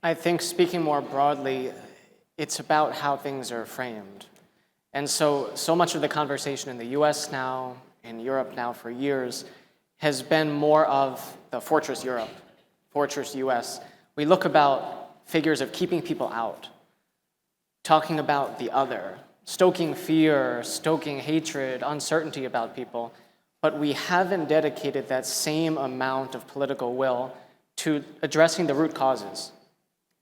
I think speaking more broadly, it's about how things are framed. And so much of the conversation in the US now, in Europe now for years, has been more of the fortress Europe, fortress US. We look about figures of keeping people out, talking about the other, stoking fear, stoking hatred, uncertainty about people, but we haven't dedicated that same amount of political will to addressing the root causes.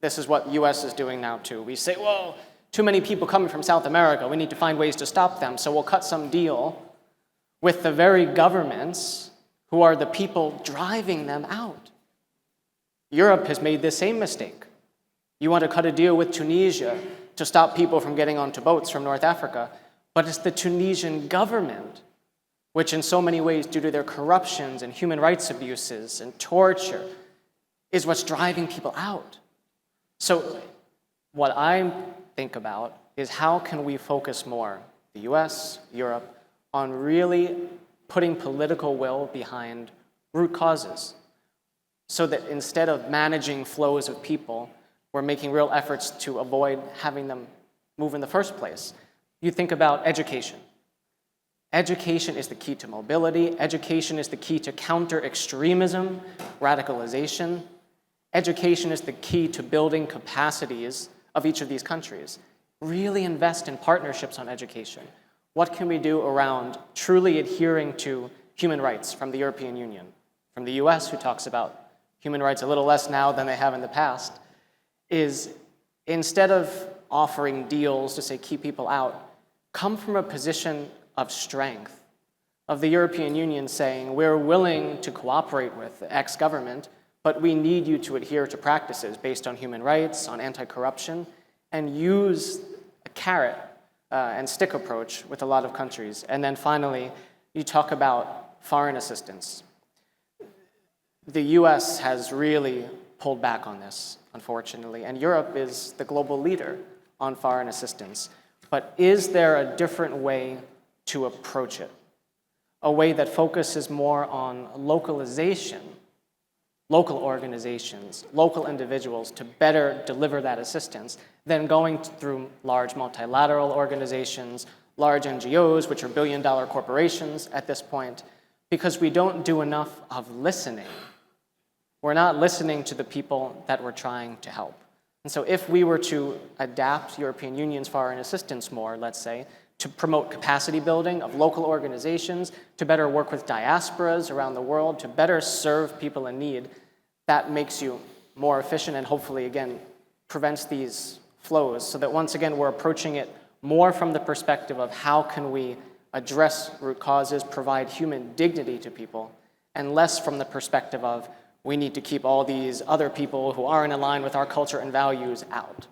This is what US is doing now too. We say, well, too many people coming from South America, we need to find ways to stop them, so we'll cut some deal with the very governments who are the people driving them out. Europe has made this same mistake. You want to cut a deal with Tunisia to stop people from getting onto boats from North Africa, but it's the Tunisian government, which in so many ways, due to their corruptions and human rights abuses and torture, is what's driving people out. So what I think about is how can we focus more, the US, Europe, on really putting political will behind root causes, so that instead of managing flows of people, we're making real efforts to avoid having them move in the first place. You think about education. Education is the key to mobility. Education is the key to counter extremism, radicalization. Education is the key to building capacities of each of these countries. Really invest in partnerships on education. What can we do around truly adhering to human rights from the European Union, from the US, who talks about human rights a little less now than they have in the past, is instead of offering deals to say keep people out, come from a position of strength, of the European Union saying we're willing to cooperate with the X government, but we need you to adhere to practices based on human rights, on anti-corruption, and use a carrot and stick approach with a lot of countries. And then finally, you talk about foreign assistance. The US has really pulled back on this, unfortunately, and Europe is the global leader on foreign assistance. But is there a different way to approach it? A way that focuses more on localization, local organizations, local individuals to better deliver that assistance than going through large multilateral organizations, large NGOs, which are billion-dollar corporations at this point, because we don't do enough of listening. We're not listening to the people that we're trying to help. And so if we were to adapt European Union's foreign assistance more, let's say, to promote capacity building of local organizations, to better work with diasporas around the world, to better serve people in need, that makes you more efficient and hopefully, again, prevents these flows so that once again, we're approaching it more from the perspective of how can we address root causes, provide human dignity to people, and less from the perspective of we need to keep all these other people who aren't in line with our culture and values out.